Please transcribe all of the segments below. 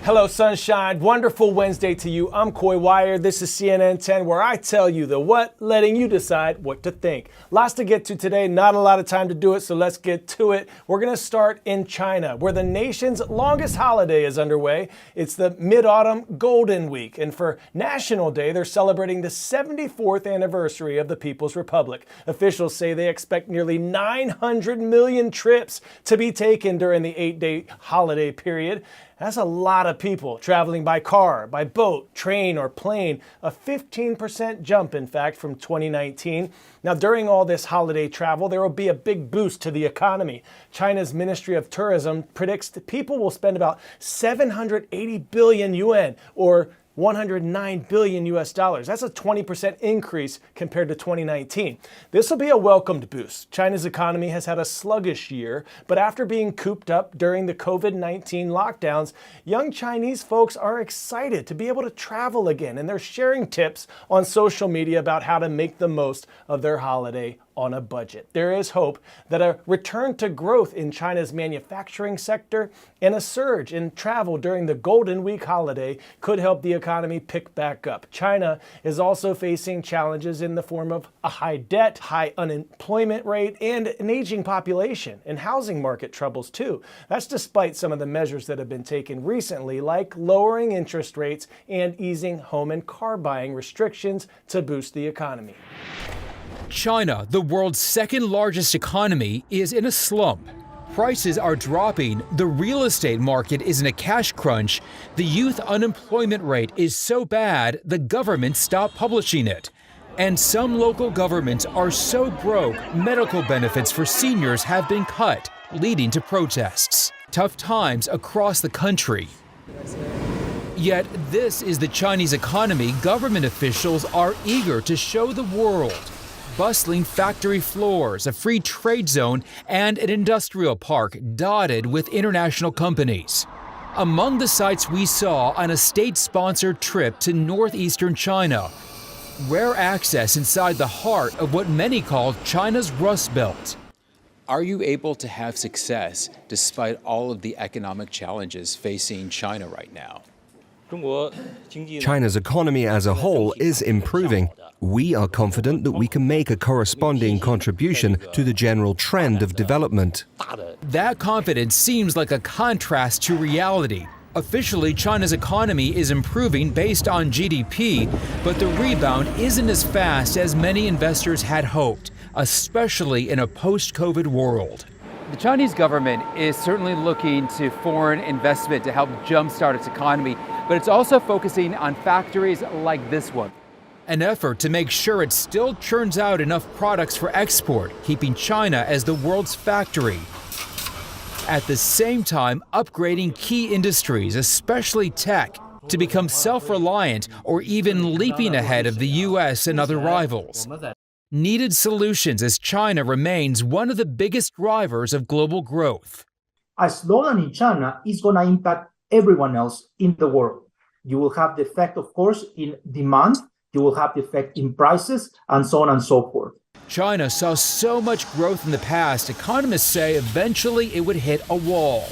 Hello, sunshine. Wonderful Wednesday to you. I'm Coy Wire. This is CNN 10, where I tell you the what, letting you decide what to think. Lots to get to today. Not a lot of time to do it, so let's get to it. We're going to start in China, where the nation's longest holiday is underway. It's the Mid-Autumn Golden Week, and for National Day, they're celebrating the 74th anniversary of the People's Republic. Officials say they expect nearly 900 million trips to be taken during the 8-day holiday period. That's a lot of people traveling by car, by boat, train, or plane. A 15% jump, in fact, from 2019. Now, during all this holiday travel, there will be a big boost to the economy. China's Ministry of Tourism predicts that people will spend about 780 billion yuan, or 109 billion US dollars. That's a 20% increase compared to 2019. This will be a welcomed boost. China's economy has had a sluggish year, but after being cooped up during the COVID-19 lockdowns, young Chinese folks are excited to be able to travel again, and they're sharing tips on social media about how to make the most of their holiday on a budget. There is hope that a return to growth in China's manufacturing sector and a surge in travel during the Golden Week holiday could help the economy pick back up. China is also facing challenges in the form of a high debt, high unemployment rate, and an aging population, and housing market troubles too. That's despite some of the measures that have been taken recently, like lowering interest rates and easing home and car buying restrictions to boost the economy. China, the world's second largest economy, is in a slump. Prices are dropping, the real estate market is in a cash crunch, the youth unemployment rate is so bad the government stopped publishing it. And some local governments are so broke, medical benefits for seniors have been cut, leading to protests. Tough times across the country. Yet this is the Chinese economy government officials are eager to show the world. Bustling factory floors, a free trade zone, and an industrial park dotted with international companies. Among the sights we saw on a state-sponsored trip to northeastern China, rare access inside the heart of what many call China's Rust Belt. Are you able to have success despite all of the economic challenges facing China right now? China's economy as a whole is improving. We are confident that we can make a corresponding contribution to the general trend of development. That confidence seems like a contrast to reality. Officially, China's economy is improving based on GDP, but the rebound isn't as fast as many investors had hoped, especially in a post-COVID world. The Chinese government is certainly looking to foreign investment to help jumpstart its economy, but it's also focusing on factories like this one. An effort to make sure it still churns out enough products for export, keeping China as the world's factory. At the same time, upgrading key industries, especially tech, to become self-reliant or even leaping ahead of the US and other rivals. Needed solutions as China remains one of the biggest drivers of global growth. A slowdown in China is going to impact everyone else in the world. You will have the effect, of course, in demand, you will have the effect in prices, and so on and so forth. China saw so much growth in the past, economists say eventually it would hit a wall.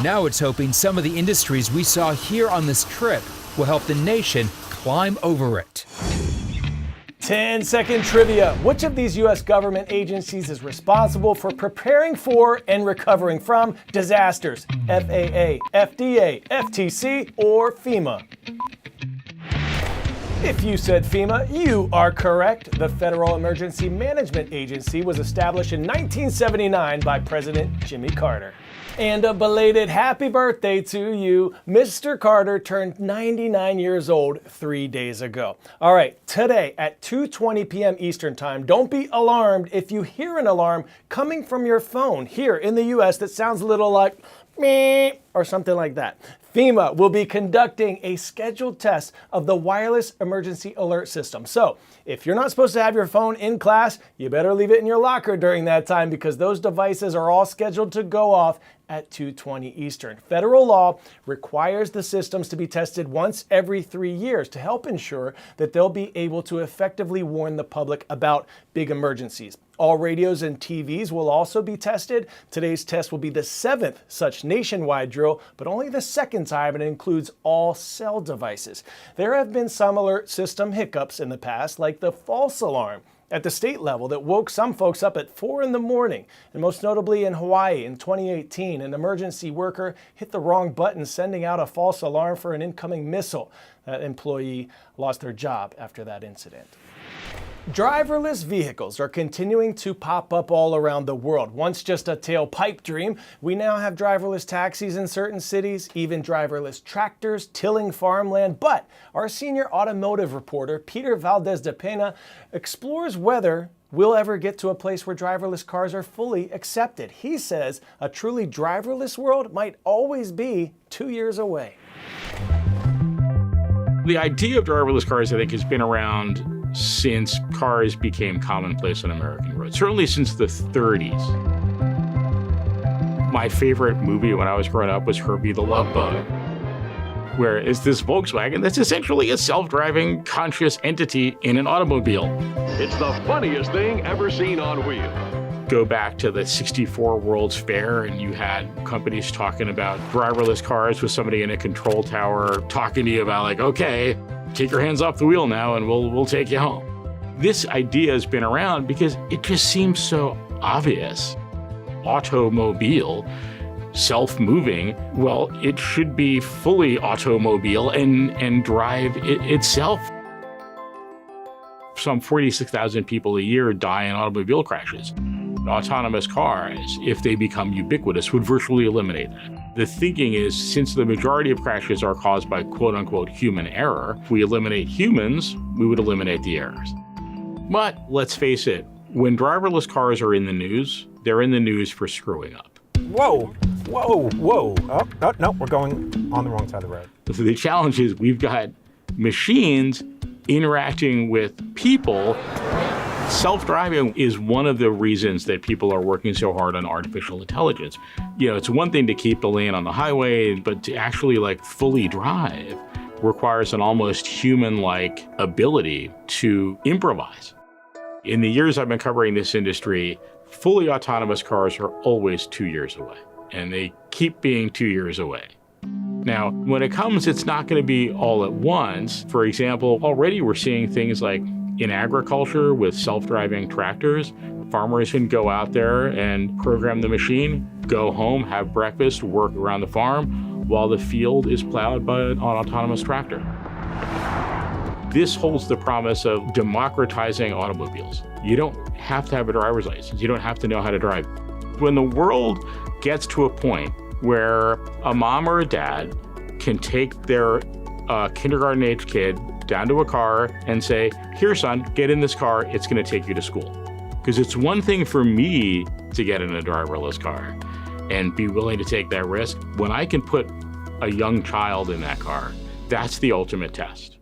Now it's hoping some of the industries we saw here on this trip will help the nation climb over it. 10-second trivia. Which of these U.S. government agencies is responsible for preparing for and recovering from disasters? FAA, FDA, FTC, or FEMA? If you said FEMA, you are correct. The Federal Emergency Management Agency was established in 1979 by President Jimmy Carter. And a belated happy birthday to you. Mr. Carter turned 99 years old 3 days ago. All right, today at 2:20 p.m. Eastern Time, don't be alarmed if you hear an alarm coming from your phone here in the U.S. that sounds a little like me or something like that. FEMA will be conducting a scheduled test of the wireless emergency alert system. So if you're not supposed to have your phone in class, you better leave it in your locker during that time, because those devices are all scheduled to go off at 2:20 Eastern. Federal law requires the systems to be tested once every 3 years to help ensure that they'll be able to effectively warn the public about big emergencies. All radios and TVs will also be tested. Today's test will be the 7th such nationwide drill, but only the 2nd time it includes all cell devices. There have been some alert system hiccups in the past, like the false alarm at the state level that woke some folks up at 4 in the morning. And most notably in Hawaii in 2018, an emergency worker hit the wrong button, sending out a false alarm for an incoming missile. That employee lost their job after that incident. Driverless vehicles are continuing to pop up all around the world. Once just a tailpipe dream, we now have driverless taxis in certain cities, even driverless tractors tilling farmland. But our senior automotive reporter, Peter Valdez de Pena, explores whether we'll ever get to a place where driverless cars are fully accepted. He says a truly driverless world might always be 2 years away. The idea of driverless cars, I think, has been around since cars became commonplace on American roads, certainly since the 30s. My favorite movie when I was growing up was Herbie the Love Bug, where it's this Volkswagen that's essentially a self-driving conscious entity in an automobile. It's the funniest thing ever seen on wheels. Go back to the '64 World's Fair, and you had companies talking about driverless cars with somebody in a control tower talking to you about, like, okay, take your hands off the wheel now and we'll take you home. This idea has been around because it just seems so obvious. Automobile, self-moving, well, it should be fully automobile and drive itself. Some 46,000 people a year die in automobile crashes. Autonomous cars, if they become ubiquitous, would virtually eliminate that. The thinking is, since the majority of crashes are caused by quote-unquote human error, if we eliminate humans, we would eliminate the errors. But let's face it, when driverless cars are in the news, they're in the news for screwing up. Whoa, whoa, whoa. Oh, no, we're going on the wrong side of the road. So the challenge is we've got machines interacting with people. Self-driving is one of the reasons that people are working so hard on artificial intelligence. You know, it's one thing to keep the lane on the highway, but to actually fully drive requires an almost human-like ability to improvise. In the years I've been covering this industry, fully autonomous cars are always 2 years away, and they keep being 2 years away. Now, when it comes, it's not going to be all at once. For example, already we're seeing things like in agriculture with self-driving tractors. Farmers can go out there and program the machine, go home, have breakfast, work around the farm while the field is plowed by an autonomous tractor. This holds the promise of democratizing automobiles. You don't have to have a driver's license. You don't have to know how to drive. When the world gets to a point where a mom or a dad can take their kindergarten-age kid down to a car and say, here, son, get in this car, it's gonna take you to school. Because it's one thing for me to get in a driverless car and be willing to take that risk. When I can put a young child in that car, that's the ultimate test.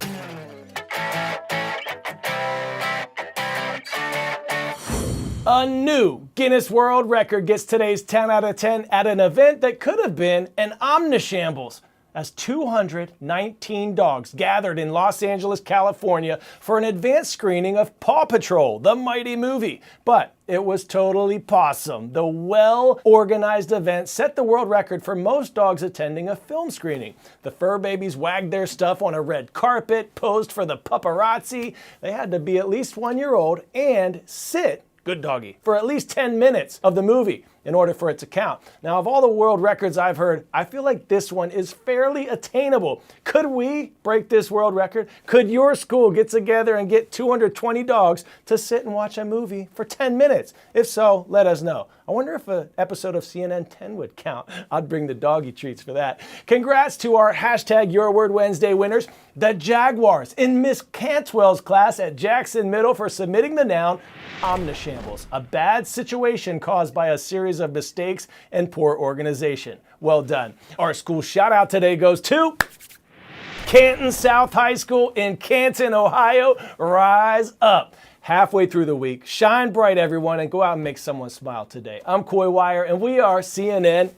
A new Guinness World Record gets today's 10 out of 10 at an event that could have been an omnishambles, as 219 dogs gathered in Los Angeles, California for an advanced screening of Paw Patrol, the mighty movie. But it was totally pawsome. The well-organized event set the world record for most dogs attending a film screening. The fur babies wagged their stuff on a red carpet, posed for the paparazzi. They had to be at least 1 year old and sit, good doggy, for at least 10 minutes of the movie in order for it to count. Now, of all the world records I've heard, I feel like this one is fairly attainable. Could we break this world record? Could your school get together and get 220 dogs to sit and watch a movie for 10 minutes? If so, let us know. I wonder if an episode of CNN 10 would count. I'd bring the doggy treats for that. Congrats to our hashtag Your Word Wednesday winners, the Jaguars, in Miss Cantwell's class at Jackson Middle for submitting the noun omnishambles, a bad situation caused by a series of mistakes and poor organization. Well done. Our school shout out today goes to Canton South High School in Canton, Ohio. Rise up. Halfway through the week, shine bright everyone and go out and make someone smile today. I'm Coy Wire and we are CNN